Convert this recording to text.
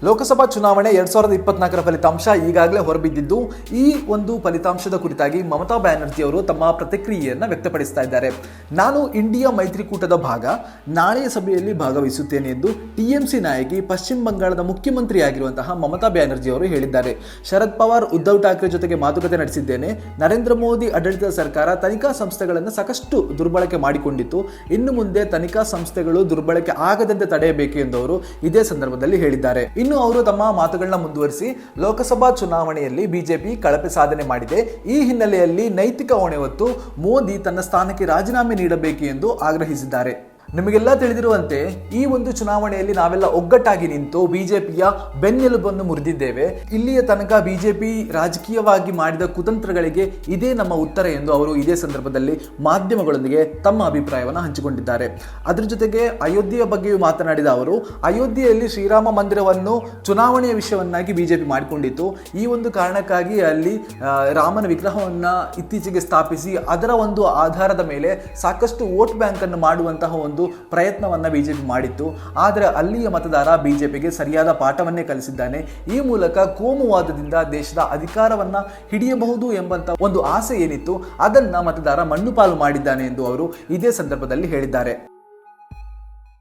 ಲೋಕಸಭಾ ಚುನಾವಣೆ 2024ರ ಫಲಿತಾಂಶ ಈಗಾಗಲೇ ಹೊರಬಿದ್ದಿದ್ದು, ಈ ಒಂದು ಫಲಿತಾಂಶದ ಕುರಿತಾಗಿ ಮಮತಾ ಬ್ಯಾನರ್ಜಿ ಅವರು ತಮ್ಮ ಪ್ರತಿಕ್ರಿಯೆಯನ್ನು ವ್ಯಕ್ತಪಡಿಸ್ತಾ ಇದ್ದಾರೆ. ನಾನು ಇಂಡಿಯಾ ಮೈತ್ರಿಕೂಟದ ಭಾಗ, ನಾಳೆಯ ಸಭೆಯಲ್ಲಿ ಭಾಗವಹಿಸುತ್ತೇನೆ ಎಂದು ಟಿಎಂಸಿ ನಾಯಕಿ ಪಶ್ಚಿಮ ಬಂಗಾಳದ ಮುಖ್ಯಮಂತ್ರಿಯಾಗಿರುವಂತಹ ಮಮತಾ ಬ್ಯಾನರ್ಜಿ ಅವರು ಹೇಳಿದ್ದಾರೆ. ಶರದ್ ಪವಾರ್, ಉದ್ಧವ್ ಠಾಕ್ರೆ ಜೊತೆಗೆ ಮಾತುಕತೆ ನಡೆಸಿದ್ದೇನೆ. ನರೇಂದ್ರ ಮೋದಿ ಆಡಳಿತದ ಸರ್ಕಾರ ತನಿಖಾ ಸಂಸ್ಥೆಗಳನ್ನು ಸಾಕಷ್ಟು ದುರ್ಬಳಕೆ ಮಾಡಿಕೊಂಡಿತ್ತು. ಇನ್ನು ಮುಂದೆ ತನಿಖಾ ಸಂಸ್ಥೆಗಳು ದುರ್ಬಳಕೆ ಆಗದಂತೆ ತಡೆಯಬೇಕು ಎಂದು ಅವರು ಇದೇ ಸಂದರ್ಭದಲ್ಲಿ ಹೇಳಿದ್ದಾರೆ. ಇನ್ನು ಅವರು ತಮ್ಮ ಮಾತುಗಳನ್ನ ಮುಂದುವರಿಸಿ, ಲೋಕಸಭಾ ಚುನಾವಣೆಯಲ್ಲಿ ಬಿಜೆಪಿ ಕಳಪೆ ಸಾಧನೆ ಮಾಡಿದೆ. ಈ ಹಿನ್ನೆಲೆಯಲ್ಲಿ ನೈತಿಕ ಹೊಣೆ ಹೊತ್ತು ಮೋದಿ ತನ್ನ ಸ್ಥಾನಕ್ಕೆ ರಾಜೀನಾಮೆ ನೀಡಬೇಕು ಎಂದು ಆಗ್ರಹಿಸಿದ್ದಾರೆ. ನಿಮಗೆಲ್ಲ ತಿಳಿದಿರುವಂತೆ ಈ ಒಂದು ಚುನಾವಣೆಯಲ್ಲಿ ನಾವೆಲ್ಲ ಒಗ್ಗಟ್ಟಾಗಿ ನಿಂತು ಬಿಜೆಪಿಯ ಬೆನ್ನೆಲುಬನ್ನು ಮುರಿದಿದ್ದೇವೆ. ಇಲ್ಲಿಯ ತನಕ ಬಿಜೆಪಿ ರಾಜಕೀಯವಾಗಿ ಮಾಡಿದ ಕುತಂತ್ರಗಳಿಗೆ ಇದೇ ನಮ್ಮ ಉತ್ತರ ಎಂದು ಅವರು ಇದೇ ಸಂದರ್ಭದಲ್ಲಿ ಮಾಧ್ಯಮಗಳೊಂದಿಗೆ ತಮ್ಮ ಅಭಿಪ್ರಾಯವನ್ನು ಹಂಚಿಕೊಂಡಿದ್ದಾರೆ. ಅದರ ಜೊತೆಗೆ ಅಯೋಧ್ಯೆಯ ಬಗ್ಗೆಯೂ ಮಾತನಾಡಿದ ಅವರು, ಅಯೋಧ್ಯೆಯಲ್ಲಿ ಶ್ರೀರಾಮ ಮಂದಿರವನ್ನು ಚುನಾವಣೆಯ ವಿಷಯವನ್ನಾಗಿ ಬಿಜೆಪಿ ಮಾಡಿಕೊಂಡಿತ್ತು. ಈ ಒಂದು ಕಾರಣಕ್ಕಾಗಿ ಅಲ್ಲಿ ರಾಮನ ವಿಗ್ರಹವನ್ನು ಇತ್ತೀಚೆಗೆ ಸ್ಥಾಪಿಸಿ ಅದರ ಒಂದು ಆಧಾರದ ಮೇಲೆ ಸಾಕಷ್ಟು ವೋಟ್ ಬ್ಯಾಂಕ್ ಅನ್ನು ಮಾಡುವಂತಹ ಒಂದು ಪ್ರಯತ್ನವನ್ನ ಬಿಜೆಪಿ ಮಾಡಿತ್ತು. ಆದರೆ ಅಲ್ಲಿಯ ಮತದಾರ ಬಿಜೆಪಿಗೆ ಸರಿಯಾದ ಪಾಠವನ್ನೇ ಕಲಿಸಿದ್ದಾನೆ. ಈ ಮೂಲಕ ಕೋಮುವಾದದಿಂದ ದೇಶದ ಅಧಿಕಾರವನ್ನ ಹಿಡಿಯಬಹುದು ಎಂಬಂತ ಒಂದು ಆಸೆ ಏನಿತ್ತು ಅದನ್ನ ಮತದಾರ ಮಣ್ಣುಪಾಲು ಮಾಡಿದ್ದಾನೆ ಎಂದು ಅವರು ಇದೇ ಸಂದರ್ಭದಲ್ಲಿ ಹೇಳಿದ್ದಾರೆ.